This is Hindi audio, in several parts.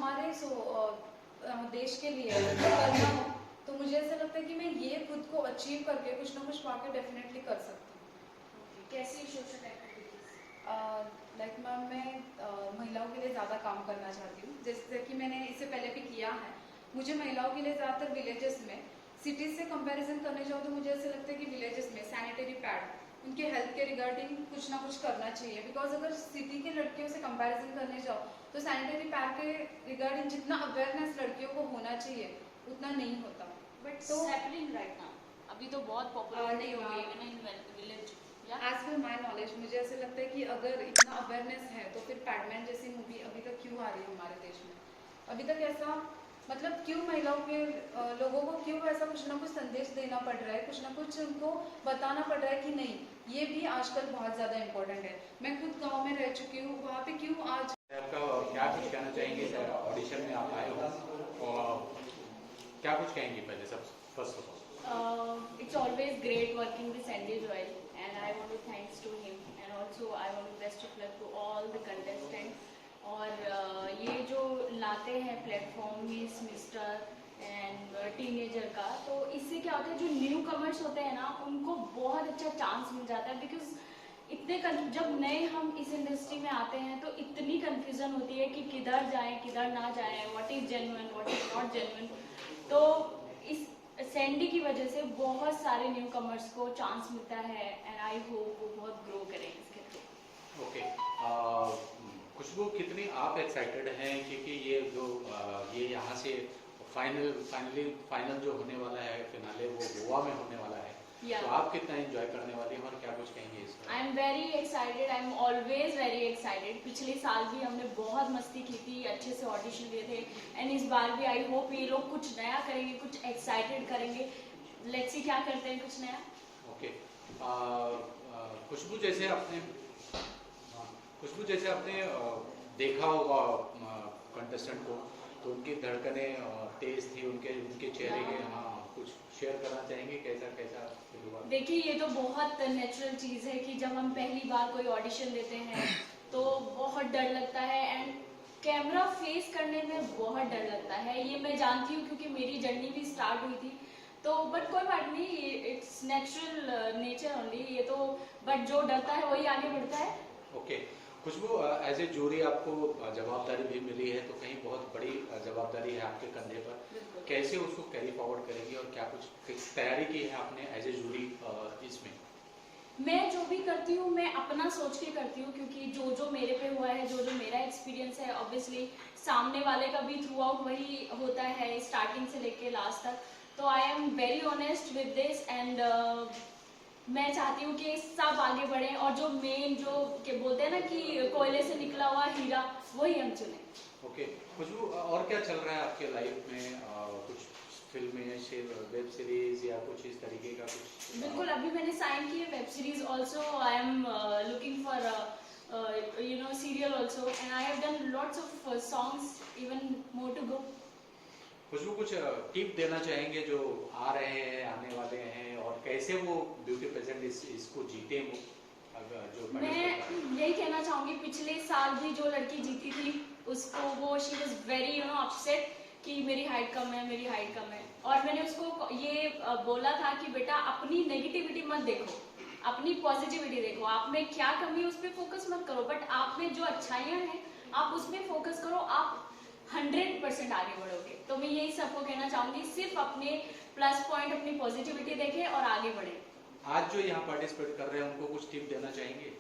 हमारे देश के लिए करना हो तो मुझे ऐसा लगता है कि मैं ये खुद को अचीव करके कुछ ना कुछ पाके डेफिनेटली कर सकती हूँ। कैसी सोशल एक्टिविटीज? लाइक मैम मैं महिलाओं के लिए ज़्यादा काम करना चाहती हूँ, जैसे कि मैंने इससे पहले भी किया है। मुझे महिलाओं के लिए ज़्यादातर विलेजेस में, सिटीज़ से कंपैरिजन करने जाओ तो मुझे ऐसा लगता है कि विलेजेस में सैनिटरी पैड उनके हेल्थ के रिगार्डिंग कुछ ना कुछ करना चाहिए। बिकॉज अगर सिटी के लड़कियों से कंपैरिजन करने जाओ तो सैनिटरी पैड के रिगार्डिंग जितना अवेयरनेस लड़कियों को होना चाहिए उतना नहीं होता। बट तो हैपनिंग राइट नाउ अभी तो बहुत पॉपुलर नहीं हो गई है in village. As per my knowledge मुझे ऐसे लगता है कि अगर इतना अवेयरनेस है तो फिर पैडमैन जैसी मूवी अभी तक क्यों आ रही है हमारे देश में? अभी तक ऐसा मतलब क्यों महिलाओं के लोगों को क्यों ऐसा कुछ ना कुछ संदेश देना पड़ रहा है, कुछ ना कुछ उनको बताना पड़ रहा है कि नहीं ये भी आजकल बहुत ज़्यादा इम्पोर्टेंट है। मैं खुद गांव में रह चुकी हूँ, वहाँ पे क्यों आज आपका क्या कुछ कहना चाहेंगे? ऑडिशन में आप आए हो और क्या कुछ कहेंगे पहले सब first of all? It's always great working with Sandy Joel and I want to thanks to him and also I want to best of luck to all the contestants. और ये जो लाते हैं platform miss mister and teenager का, तो इससे क्या होता है जो न्यू कमर्स होते हैं ना उनको बहुत अच्छा चांस मिल जाता है। बिकॉज जब नए हम इस इंडस्ट्री में आते हैं तो इतनी कन्फ्यूजन होती है कि किधर जाएं किधर ना जाएं, what is genuine what is not genuine. तो इस सैंडी की वजह से बहुत सारे न्यू कमर्स को चांस मिलता है एंड आई होप वो बहुत ग्रो करें इसके थ्रू। ओके, खुशबू कितनी आप एक्साइटेड हैं क्योंकि ये जो ये यहाँ से फाइनल जो होने वाला है फिनाले वो गोवा में होने वाला है, तो आप कितना एंजॉय करने वाली हैं और क्या कुछ कहेंगे इसमें? I am very excited, I am always very excited. पिछले साल भी हमने बहुत मस्ती की थी, अच्छे से ऑडिशन दिए थे एंड इस बार भी आई होप ये लोग कुछ नया करेंगे, कुछ एक्साइटेड करेंगे। लेट्स सी क्या करते हैं कुछ नया। ओके, खुशबू जैसे आपने देखा होगा कंटेस्टेंट को, तो उनकी धड़कनें तेज थी, उनके चेहरे के, हाँ कुछ शेयर करना चाहेंगे कैसा फील हुआ? देखिए ये तो बहुत नेचुरल चीज़ है कि जब हम पहली बार कोई ऑडिशन देते हैं तो बहुत डर लगता है एंड कैमरा फेस करने में बहुत डर लगता है। ये मैं जानती हूँ क्योंकि मेरी जर्नी भी स्टार्ट हुई थी। तो बट कोई बात नहीं, इट्स नेचुरल नेचर ओनली ये तो, बट जो डरता है वही आगे बढ़ता है। Okay, Khushboo as a jury आपको जवाबदारी भी मिली है, तो कहीं बहुत बड़ी जवाबदारी है आपके कंधे पर, कैसे उसको कैरी फॉरवर्ड करेंगी और क्या कुछ तैयारी की है आपने एज ए जूरी इसमें? मैं जो भी करती हूँ मैं अपना सोच के करती हूँ क्योंकि जो मेरे पे हुआ है, जो मेरा एक्सपीरियंस है, ऑब्वियसली सामने वाले का भी थ्रू आउट वही होता है स्टार्टिंग से लेके लास्ट तक। तो I am very honest with this and मैं चाहती हूँ कि सब आगे बढ़ें और जो मेन जो के बोलते हैं ना कि कोयले से निकला हुआ हीरा वही हम चुने। ओके, खुशबू और क्या चल रहा है आपके लाइफ में? कुछ फिल्में, वेब सीरीज या कुछ इस तरीके का कुछ? बिल्कुल, अभी मैंने साइन की है web series also. I am looking for serial also and I have done lots of songs, even more to go. Khushbu कुछ टिप देना चाहेंगे जो आ रहे हैं, आने वाले हैं, और कैसे वो ब्यूटी पेजेंट इसको जीते वो? जो मैं यही कहना चाहूँगी, पिछले साल भी जो लड़की जीती थी उसको वो शी वॉज वेरी अपसेट कि मेरी हाइट कम है और मैंने उसको ये बोला था कि बेटा अपनी नेगेटिविटी मत देखो, अपनी पॉजिटिविटी देखो, आप में क्या कमी है उस पर फोकस मत करो, बट आप में जो अच्छाइयाँ हैं आप उसमें फोकस करो, आप 100% आगे बढ़ोगे। तो मैं यही सबको कहना चाहूँगी, सिर्फ अपने प्लस पॉइंट, अपनी पॉजिटिविटी देखें और आगे बढ़े। आज जो यहाँ पार्टिसिपेट कर रहे हैं उनको कुछ टिप देना चाहेंगे?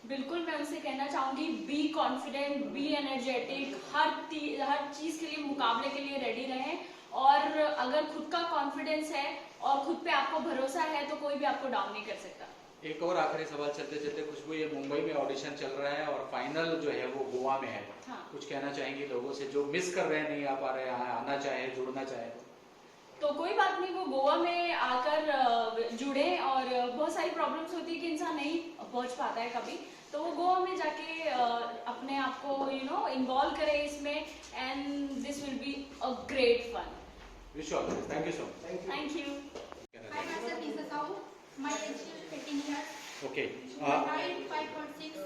बिल्कुल, मैं उनसे कहना चाहूँगी बी कॉन्फिडेंट, बी एनर्जेटिक, हर चीज़ के लिए, मुकाबले के लिए रेडी रहें और अगर खुद का कॉन्फिडेंस है और खुद पे आपको भरोसा है तो कोई भी आपको डाउन नहीं कर सकता। एक और आखिरी सवाल चलते चलते, खुशबू ये मुंबई में ऑडिशन चल रहा है और फाइनल जो है वो गोवा में है। हाँ। कुछ कहना चाहेंगे लोगों से जो मिस कर रहे हैं, नहीं आ पा रहे हैं, आना चाहे, जुड़ना चाहे? तो कोई बात नहीं, वो गोवा में आकर जुड़े और बहुत सारी प्रॉब्लम्स होती है कि इंसान नहीं पहुंच पाता है कभी, तो वो गोवा में जाके अपने आप को इन्वॉल्व करे इसमें and this will be a great fun. Wish all the best, thank you so much. Thank you. Hi, myself is Sahu. My age is 18 years. Okay, My height 5.6.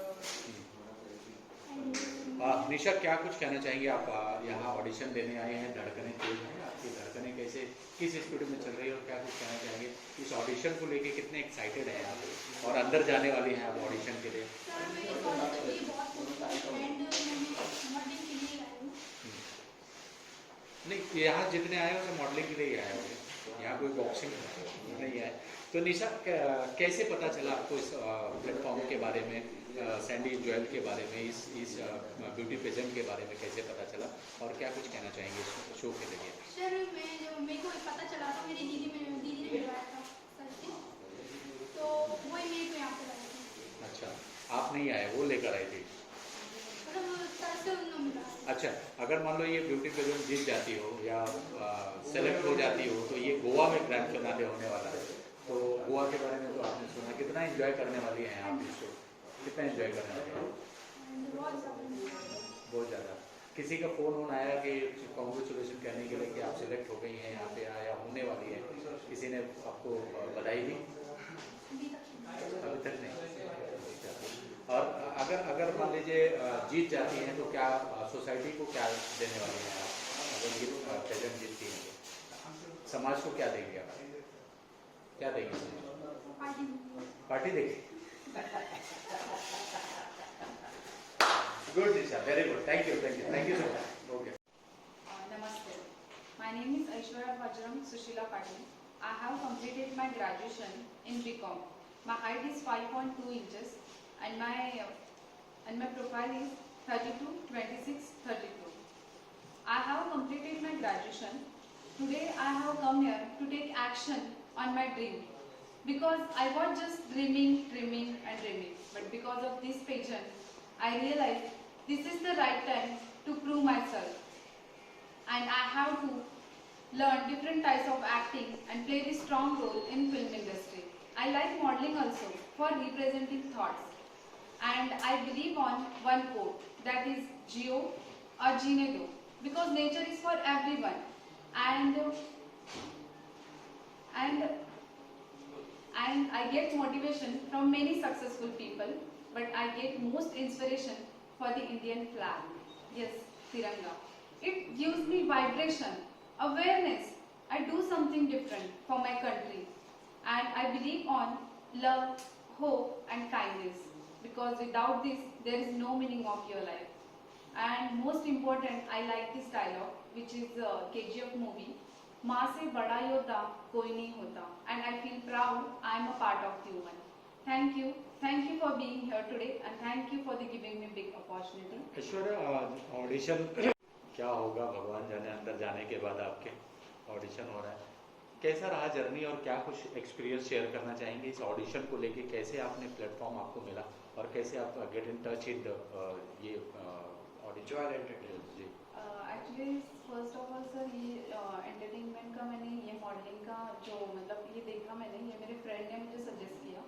Nisha, क्या कुछ कहना चाहेंगे आप? यहाँ ऑडिशन देने आए हैं, धड़कनें तेज हैं, आपकी धड़कनें कैसे, किस स्पीड में चल रही है और क्या कुछ कहना चाहेंगे इस ऑडिशन को लेके? कितने एक्साइटेड हैं आप और अंदर जाने वाली हैं आप ऑडिशन के लिए? सर मैं इस ऑडिशन के लिए बहुत खुश हूँ एंड मैंने मॉडलिंग के लिए आई हूँ। नहीं, यहाँ जितने आए हो तो मॉडलिंग के लिए ही आए होंगे, यहाँ कोई बॉक्सिंग नहीं है। तो निशा, कैसे पता चला आपको इस प्लेटफॉर्म के बारे में, सैंडी ज्वेल के बारे में, इस ब्यूटी पेजेंट के बारे में कैसे पता चला और क्या कुछ कहना चाहेंगे इस शो के लिए? सर मैं जब मेरे को पता चला था, मेरी दीदी ने मिलवाया था सर से, तो वही मेरे को यहाँ पे लाया था। अच्छा, आप नहीं आए, वो लेकर आई थी? मतलब सर से उन्होंने मिला। अच्छा, अगर मान लो ये ब्यूटी पेजेंट जीत जाती हो या सेलेक्ट हो जाती हो तो ये गोवा में ग्रैंड फिनाले होने वाला है, तो गोवा के बारे में तो आपने सुना, कितना एंजॉय करने वाली हैं आप इस शो? कितना एंजॉय करने वाली हैं? बहुत ज़्यादा। किसी का फ़ोन आया कि कॉन्ग्रेचुलेशन कहने के लिए कि आप सिलेक्ट हो गई हैं यहाँ पे या होने वाली है, किसी ने आपको बधाई दी? अभी तक नहीं। और अगर मान लीजिए जीत जाती हैं तो क्या सोसाइटी को क्या देने वाली हैं आप? अगर ये प्रेजेंट जीतती हैं तो समाज को क्या देंगे आप? क्या देंगे समाज? पार्टी देंगे? Good Nisha, very good, thank you so much. Okay. Namaste. My name is Aishwarya Bajrang Sushila Patil. I have completed my graduation in BCom. My height is 5.2 inches and my profile is 32, 26, 32. I have completed my graduation. Today I have come here to take action on my dream because I was just dreaming. But because of this pageant, I realized this is the right time to prove myself. And I have to learn different types of acting and play a strong role in film industry. I like modeling also for representing thoughts. And I believe on one quote, that is Gio or Jeene Do, because nature is for everyone. And I get motivation from many successful people, but I get most inspiration for the Indian flag. Yes, Tiranga. It gives me vibration, awareness. I do something different for my country. And I believe on love, hope and kindness. Because without this, there is no meaning of your life. And most important, I like this dialogue, which is KGF movie. माँ से बड़ा योद्धा कोई नहीं होता. And I feel proud I am a part of human. Thank you for being here today and thank you for giving me big opportunity. Aishwarya, audition क्या होगा भगवान जाने, अंदर जाने के बाद आपके ऑडिशन हो रहा है, कैसा रहा जर्नी और क्या कुछ एक्सपीरियंस शेयर करना चाहेंगे इस ऑडिशन को लेके? कैसे आपने प्लेटफॉर्म आपको मिला और कैसे आप गेट इन टच विद ये ऑडिशन? जी, actually first of all sir, ये एंटरटेनमेंट का मैंने ये मॉडलिंग का जो मतलब ये देखा मैंने, ये मेरे फ्रेंड ने मुझे सजेस्ट किया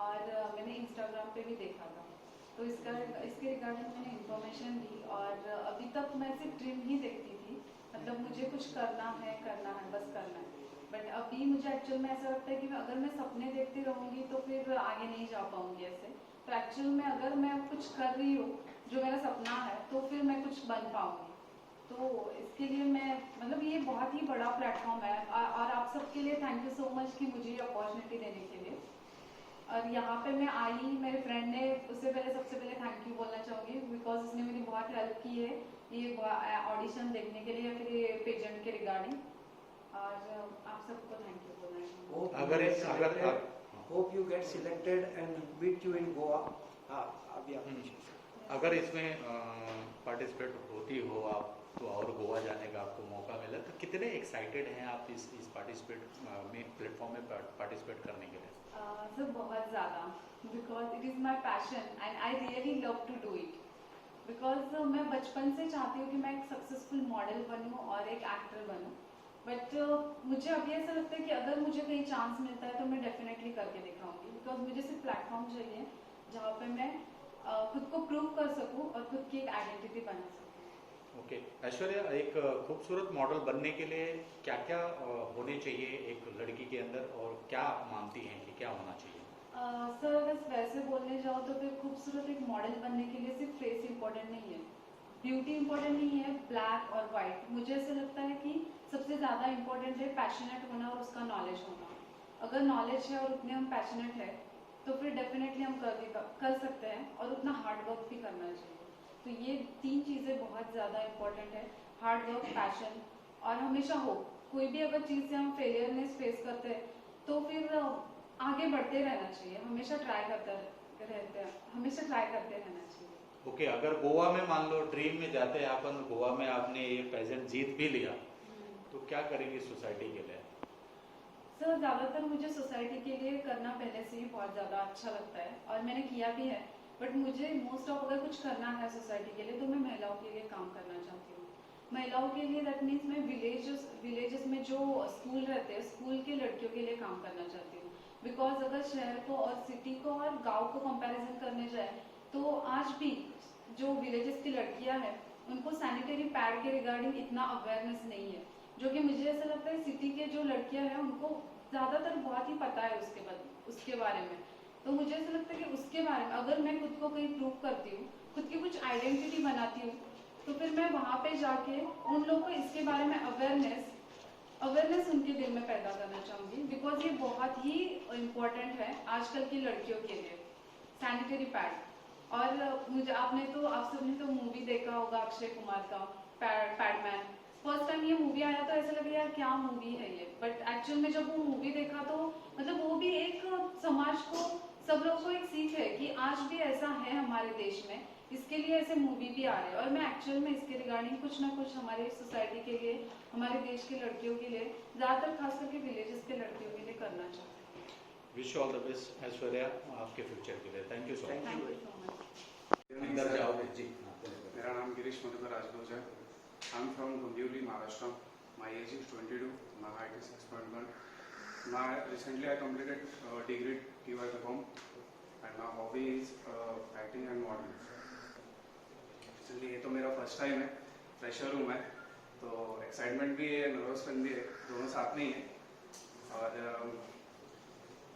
और मैंने इंस्टाग्राम पे भी देखा था, तो इसके रिगार्डिंग मैंने इन्फॉर्मेशन ली और अभी तक मैं सिर्फ ड्रीम ही देखती थी, मतलब मुझे कुछ करना है बस करना है। बट अभी मुझे एक्चुअल में ऐसा लगता है कि अगर मैं सपने देखती रहूँगी तो फिर आगे नहीं जा पाऊँगी ऐसे। तो एक्चुअल में अगर मैं कुछ कर रही हूँ जो मेरा सपना है तो फिर मैं कुछ बन पाऊँगी। तो इसके लिए मैं मतलब ये बहुत ही बड़ा प्लेटफॉर्म है और आप सबके लिए थैंक यू सो मच कि मुझे ये अपॉर्चुनिटी देने के लिए। और यहाँ पे मैं आई, मेरे फ्रेंड ने उससे पहले सबसे पहले थैंक यू बोलना चाहूँगी बिकॉज उसने मेरी बहुत हेल्प की है ये ऑडिशन देखने के लिए या फिर ये पेजेंट के रिगार्डिंग, और आप सबको थैंक यू बोलना चाहूँगी। Hope you get selected and meet you in Goa. अभी आप अगर इसमें पार्टिसिपेट होती हो आप तो और गोवा जाने का आपको मौका मिला तो कितने एक्साइटेड हैं आप इस पार्टिसिपेट में प्लेटफॉर्म में पार्टिसिपेट करने के लिए? सर बहुत ज़्यादा, because it is my passion and I really love to do it. Because मैं बचपन से चाहती हूँ कि मैं एक सक्सेसफुल मॉडल बनूँ और एक एक्टर बनूँ, बट मुझे अभी ऐसा लगता है कि अगर मुझे कहीं चांस मिलता है तो मैं डेफिनेटली करके दिखाऊंगी, बिकॉज मुझे सिर्फ प्लेटफॉर्म चाहिए जहाँ पे मैं खुद को प्रूव कर सकूँ और खुद की एक आइडेंटिटी बना सकूँ। ओके ऐश्वर्या, एक खूबसूरत मॉडल बनने के लिए क्या क्या होने चाहिए एक लड़की के अंदर और क्या आप मानती हैं कि क्या होना चाहिए? सर अगर वैसे बोलने जाओ तो फिर खूबसूरत एक मॉडल बनने के लिए सिर्फ फेस इम्पोर्टेंट नहीं है, ब्यूटी इम्पोर्टेंट नहीं है, ब्लैक और वाइट। मुझे ऐसा लगता है कि सबसे ज़्यादा इम्पोर्टेंट है पैशनेट होना और उसका नॉलेज होना। अगर नॉलेज है और उतने हम पैशनेट है तो फिर डेफिनेटली हम कर सकते हैं, और उतना हार्ड वर्क भी करना चाहिए। तो ये 3 चीज़ें बहुत ज़्यादा इम्पोर्टेंट है, हार्ड वर्क, पैशन और हमेशा होप। कोई भी अगर चीज़ से हम फेलियरनेस फेस करते हैं तो फिर आगे बढ़ते रहना चाहिए, हमेशा ट्राई करते रहना चाहिए। ओके, अगर गोवा में मान लो ड्रीम में जाते हैं अपन, गोवा में आपने ये पेजेंट जीत भी लिया, तो क्या करेंगी सोसाइटी के लिए? सर ज़्यादातर मुझे सोसाइटी के लिए करना पहले से ही बहुत ज़्यादा अच्छा लगता है और मैंने किया भी है, बट मुझे मोस्ट ऑफ अगर कुछ करना है सोसाइटी के लिए तो मैं महिलाओं के लिए काम करना चाहती हूँ। महिलाओं के लिए दैट मीन्स मैं विलेजेस में जो स्कूल रहते हैं, स्कूल के लड़कियों के लिए काम करना चाहती हूँ। बिकॉज अगर शहर को और सिटी को और गाँव को कंपेरिजन करने जाए तो आज भी जो विलेजेस की लड़कियाँ हैं उनको सैनिटरी पैड के रिगार्डिंग इतना अवेयरनेस नहीं है, जो कि मुझे ऐसा लगता है सिटी के जो लड़कियां हैं उनको ज़्यादातर बहुत ही पता है उसके बारे में। तो मुझे ऐसा लगता है कि उसके बारे में अगर मैं खुद को कहीं प्रूव करती हूँ, खुद की कुछ आइडेंटिटी बनाती हूँ, तो फिर मैं वहाँ पे जाके उन लोगों को इसके बारे में अवेयरनेस उनके दिल में पैदा करना चाहूँगी। बिकॉज ये बहुत ही इम्पोर्टेंट है आजकल की लड़कियों के लिए, सैनिटरी पैड। और आप सबने तो मूवी देखा होगा अक्षय कुमार का पैडमैन। फर्स्ट टाइम ये मूवी आया तो ऐसा लगा यार क्या मूवी है ये, बट एक्चुअल में जब वो मूवी देखा तो मतलब वो भी एक समाज को, सब लोगों को एक सीख है कि आज भी ऐसा है हमारे देश में, इसके लिए ऐसे मूवी भी आ रहे हैं। और मैं एक्चुअल में इसके रिगार्डिंग कुछ ना कुछ हमारे सोसाइटी के लिए, हमारे देश की लड़कियों के लिए, ज़्यादातर खास करके विलेजेस के लड़कियों के लिए करना चाहती हूँ। Wish all the best Aishwarya आपके फ्यूचर के लिए। Thank you so much. Thank you so much. अंदर जाओगे जी। मेरा नाम गिरीश मधुकर राजभोज है। I am from Dombivli, Maharashtra. My age is 22. My height is 6.1. Recently I completed degree TY BCom and my hobby is acting and modeling. Actually ये तो मेरा फर्स्ट टाइम है, फ्रेशर हूँ मैं, तो एक्साइटमेंट भी है, नर्वसपन भी है, दोनों साथ में ही है। और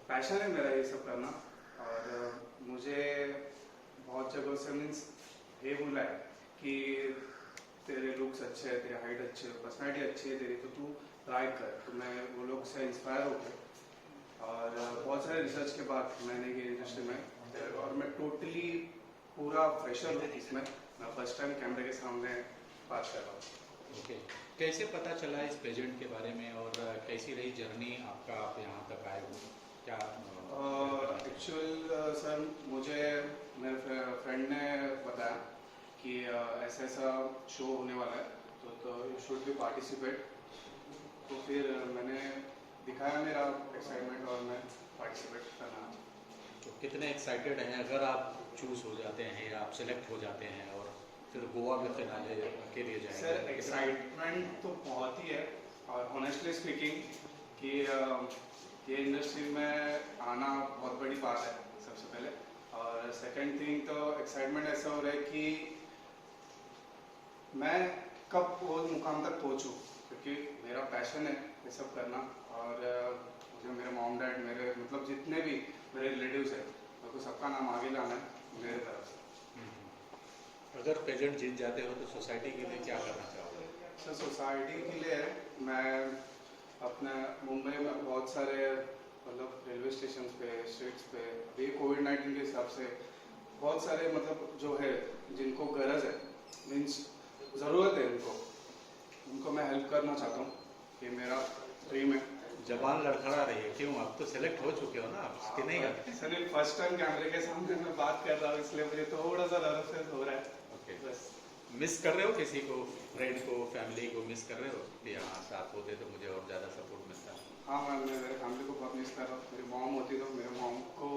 पैशन है मेरा ये सब करना। और मुझे बहुत जगह से मीन्स ये बोला है कि तेरे लुक्स अच्छे हैं, तेरी हाइट अच्छी है, पर्सनैलिटी अच्छी है तेरी, तो तू ट्राई कर। तो मैं वो लोग से इंस्पायर होकर और बहुत सारे रिसर्च के बाद मैंने ये इंडस्ट्री में, और मैं टोटली पूरा फ्रेशर हूँ इसमें, मैं फर्स्ट टाइम कैमरे के सामने बात कर रहा हूँ। ओके, कैसे पता चला इस पेजेंट के बारे में और कैसी रही जर्नी आपका, आप यहाँ तक आए हो, क्या? एक्चुअल सर मुझे मेरे फ्रेंड ने बताया कि ऐसा शो होने वाला है, तो यू शुड बी पार्टिसिपेट। तो फिर मैंने दिखाया मेरा एक्साइटमेंट और मैं पार्टिसिपेट करना। तो कितने एक्साइटेड हैं अगर आप चूज हो जाते हैं या आप सिलेक्ट हो जाते हैं और फिर गोवा में फिनाले के लिए जाएंगे? सर एक्साइटमेंट तो बहुत ही है, और ऑनेस्टली स्पीकिंग कि ये इंडस्ट्री में आना बहुत बड़ी बात है सबसे पहले। और सेकंड थिंग तो एक्साइटमेंट ऐसा हो रहा है कि मैं कब वो मुकाम तक पहुंचूं, क्योंकि मेरा पैशन है ये सब करना। और जो मेरे मॉम डैड, मेरे मतलब जितने भी मेरे रिलेटिव्स हैं, तो सबका नाम आगे लाना है मेरे तरफ से। अगर पेजेंट जीत जाते हो तो सोसाइटी के लिए क्या करना चाहोगे? सर सोसाइटी के लिए मैं अपने मुंबई में बहुत सारे मतलब रेलवे स्टेशन पे, स्ट्रीट्स पे, अभी कोविड-19 के हिसाब से बहुत सारे मतलब जो है जिनको गरज है, मीन्स ज़रूरत है उनको मैं हेल्प करना चाहता हूँ। ये मेरा ड्रीम है। जबान लड़खड़ा रही है, क्यों? आप तो सिलेक्ट हो चुके हो ना, आप कि नहीं? सर फर्स्ट टाइम कैमरे के सामने मैं बात कर रहा हूँ, इसलिए मुझे थोड़ा सा नर्वस हो रहा है। ओके, बस। मिस कर रहे हो किसी को, फ्रेंड को, फैमिली को मिस कर रहे हो कि हाँ साथ होते तो मुझे और ज़्यादा सपोर्ट मिलता? हाँ मैं मेरे फैमिली को बहुत मिस कर रहा हूँ। मेरी मॉम होती तो मेरे मॉम को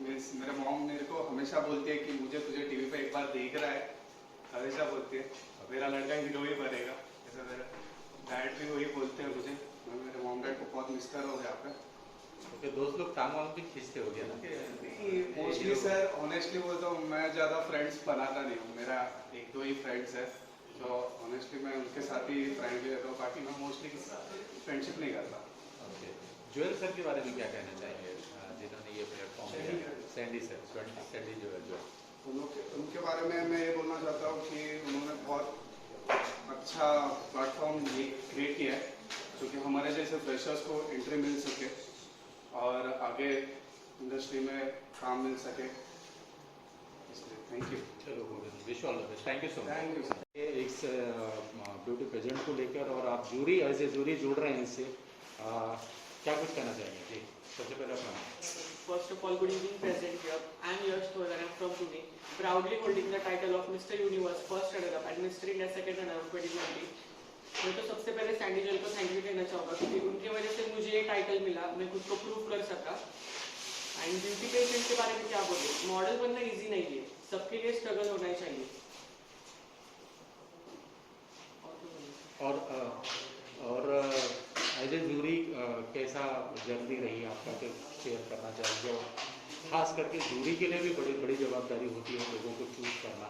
मीन्स मेरे मॉम मेरे को हमेशा बोलती है कि मुझे तुझे टीवी पे एक बार देख रहा है, हमेशा बोलती है मेरा लड़का हीरो ही बनेगा। ऐसा मेरा डैड भी वही बोलते हैं मुझे। मैं मेरे मॉम डैड को बहुत मिस कर रहा हूँ यहाँ पे। ओके, दोस्त लोग टांग वांग भी खींचते हो गया ना कि मोस्टली सर ऑनेस्टली बोलता हूँ, मैं ज़्यादा फ्रेंड्स बनाता नहीं हूँ। मेरा एक दो ही फ्रेंड्स है, तो ऑनेस्टली मैं उनके साथ ही फ्रेंडली रहता हूँ, बाकी मैं मोस्टली फ्रेंडशिप नहीं करता। ओके, ज्वेल सर के बारे में क्या कहना चाहेंगे जिन्होंने ये प्लेटफॉर्म दिया, सैंडी सर, सैंडी जो है उनके बारे में मैं ये बोलना चाहता हूँ कि उन्होंने बहुत अच्छा प्लेटफॉर्म क्रिएट किया है जो कि हमारे जैसे फ्रेशर्स को एंट्री मिल सके और आगे इंडस्ट्री में काम मिल सके, इसलिए थैंक यू। चलो wish all the best, thank you so much. Thank you sir. इस ब्यूटी पेजेंट को लेकर और आप जूरी एज ए जूरी जुड़ रहे हैं इससे, क्या कुछ कहना चाहेंगे जी? सबसे पहले अपना First of all, good evening, present here. I am Yash Tholar. I am from Pune, proudly holding the title of Mr. Universe First Runner-Up and Mr. India Second Runner-Up 2020. मैं तो सबसे पहले सैंडी जल को थैंक यू कहना चाहूँगा क्योंकि उनकी वजह से मुझे ये टाइटल मिला, मैं खुद को प्रूव कर सका। एंड ब्यूटी पेशेंट के बारे में क्या बोले, मॉडल बनना इजी नहीं है, सबके लिए स्ट्रगल होना ही चाहिए। और एज ए जूरी कैसा जर्नी रही आपका, तो शेयर करना चाहेंगे? खास करके जूरी के लिए भी बड़ी बड़ी जवाबदारी होती है लोगों को चूज करना,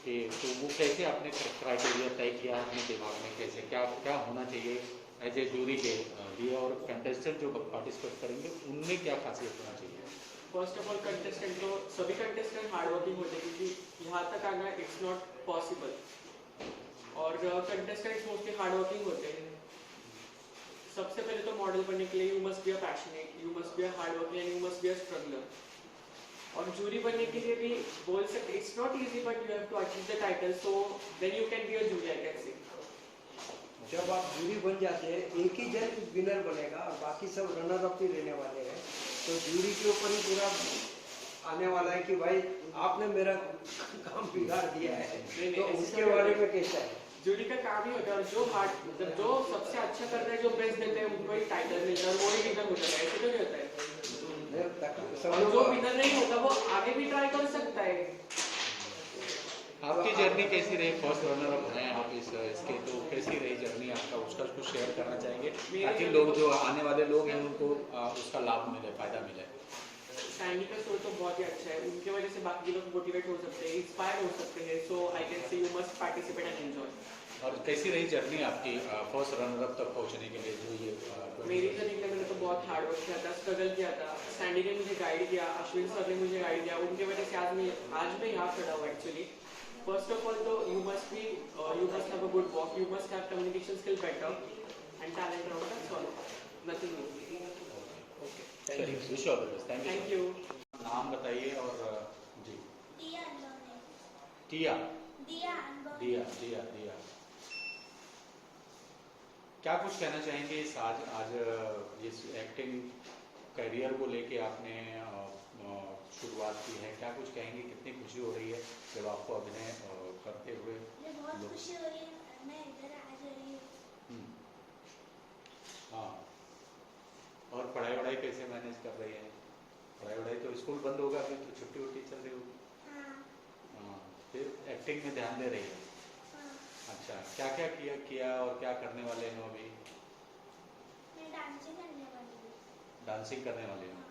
कि तो वो कैसे आपने क्राइटेरिया तय किया अपने दिमाग में, कैसे क्या क्या होना चाहिए एज ए जूरी के लिए, और कंटेस्टेंट जो पार्टिसिपेट करेंगे उनमें क्या खासियत होना चाहिए? फर्स्ट ऑफ ऑल कंटेस्टेंट तो सभी कंटेस्टेंट हार्ड वर्किंग होते हैं क्योंकि यहाँ तक आना इट्स नॉट पॉसिबल, और कंटेस्टेंट्स मोस्टली हार्ड वर्किंग होते हैं। सबसे पहले तो मॉडल बनने के लिए you must be a passionate, you must be a hard working and you must be a struggler. और जूरी बनने के लिए भी बोल सकते it's not easy but you have to achieve the title, so then you can be a jury, I can say. जब आप जूरी बन जाते हैं, एक ही जन विनर बनेगा और बाकी सब रनर अप ही रहने वाले हैं, तो जूरी के ऊपर ही पूरा आने वाला है कि भाई आपने मेरा काम बिगाड़ दिया है, तो उसके बारे में कैसा है? जूरी का काम ही होता है, और जो हार्ड मतलब जो सबसे अच्छा करता है, जो बेस्ट देते हैं उनको ही टाइटल मिलता है और वो ही विनर होता है, ऐसे तो नहीं होता है। और जो विनर नहीं होता वो आगे भी ट्राई कर सकता है। आपकी जर्नी कैसी रही? फर्स्ट रनर अप हैं आप इसके, तो कैसी रही जर्नी आपका, उसका कुछ शेयर करना चाहेंगे ताकि लोग जो आने वाले लोग हैं उनको उसका लाभ मिले, फायदा मिले? सैंडी का शो तो बहुत ही अच्छा है, उनके वजह से बाकी लोग मोटिवेट हो सकते हैं, इंस्पायर हो सकते हैं, so I can say you must participate and enjoy. और कैसी रही जर्नी आपकी फर्स्ट रनर अप तक पहुंचने के लिए? जो ये मेरी जर्नी में मैंने तो बहुत हार्ड वर्क किया था, स्ट्रगल किया था, सैंडी ने मुझे गाइड किया, अश्विन सर ने मुझे गाइड किया, उनके वजह से आज मैं यहाँ खड़ा हूँ एक्चुअली। फर्स्ट ऑफ ऑल तो you must have a good walk, you must have communication skill better and talent around, that's all, nothing more. Wish all the best, thank you. नाम बताइए और जी। दिया अनबोने। टिया, दिया अनबोने। दिया दिया दिया, क्या कुछ कहना चाहेंगे इस आज इस एक्टिंग करियर को लेके आपने शुरुआत की है, क्या कुछ कहेंगे? कितनी खुशी हो रही है जब आपको अभिनय करते हुए? मुझे बहुत खुशी हो रही है, मैं इधर आ रही हूँ। हाँ, और पढ़ाई वढ़ाई कैसे मैनेज कर रही है? पढ़ाई वढ़ाई तो स्कूल बंद होगा अभी, तो छुट्टी वुट्टी चल रही होगी। हाँ, फिर एक्टिंग में ध्यान दे रही है। अच्छा, क्या क्या किया और क्या करने वाले हैं अभी? मैं डांसिंग करने वाली हूँ। डांसिंग करने वाले हैं।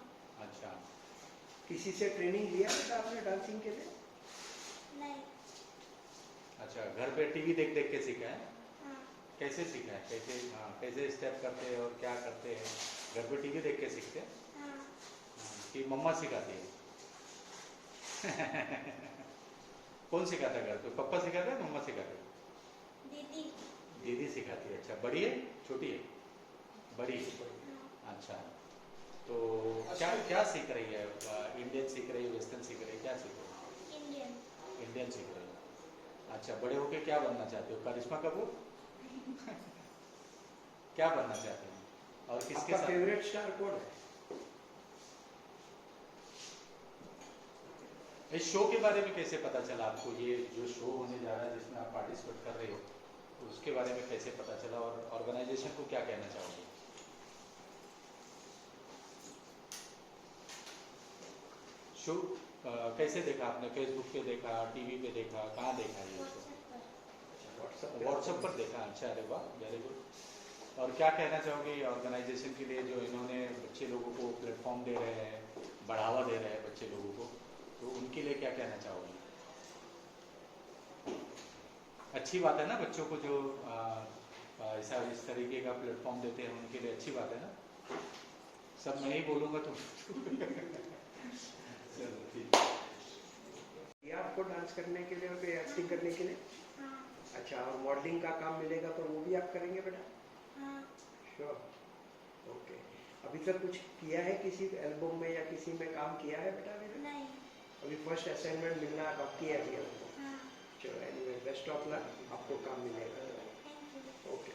अच्छा, किसी से ट्रेनिंग लिया था आपने डांसिंग के लिए? नहीं। अच्छा, घर पे टीवी देख देख के सीखा है? हाँ। कैसे सीखा है? कैसे स्टेप करते हैं और क्या करते हैं? घर पे टीवी देख के सीखते हैं? हाँ। कि मम्मा सिखाती है? कौन सिखाता है घर पे? पप्पा सिखाते हैं, मम्मा सिखाते हैं? दीदी। दीदी सिखाती है। अच्छा, बड़ी है छोटी है? बड़ी है। अच्छा, तो क्या क्या सीख रही है? इंडियन सीख रही है, वेस्टर्न सीख रही है, क्या सीख रही इंडियन। है? इंडियन सीख रही है। अच्छा, बड़े होके क्या बनना चाहते हो? करिश्मा कपूर? क्या बनना चाहते हैं? और किसके आपका साथ? फेवरेट स्टार कौन है? इस शो के बारे में कैसे पता चला आपको? ये जो शो होने जा रहा है जिसमें आप पार्टिसिपेट कर रहे हो, तो उसके बारे में कैसे पता चला और ऑर्गेनाइजेशन को क्या कहना चाहोगे? शो कैसे देखा आपने? फेसबुक पे देखा, टीवी पे देखा, कहाँ देखा ये शो? व्हाट्सएप पर देखा। अच्छा, अरे वाह, वेरी गुड। और क्या कहना चाहोगे ऑर्गेनाइजेशन के लिए जो इन्होंने बच्चे लोगों को प्लेटफॉर्म दे रहे हैं, बढ़ावा दे रहे हैं बच्चे लोगों को, तो उनके लिए क्या कहना चाहोगे? अच्छी बात है ना, बच्चों को जो ऐसा इस तरीके का प्लेटफॉर्म देते हैं उनके लिए अच्छी बात है ना। सब मैं ही बोलूँगा तो चलो ठीक है। ये आपको डांस करने के लिए और एक्टिंग करने के लिए? हाँ अच्छा, और मॉडलिंग का काम मिलेगा तो वो भी आप करेंगे बेटा? हाँ श्योर, ओके। अभी तक कुछ किया है किसी एल्बम में या किसी में काम किया है बेटा अभी तक? नहीं अभी फर्स्ट असाइनमेंट मिलना बाकी है अभी आपको। हाँ चलो एनीवे, बेस्ट ऑफ लक, आपको काम मिलेगा। Thank you. ओके।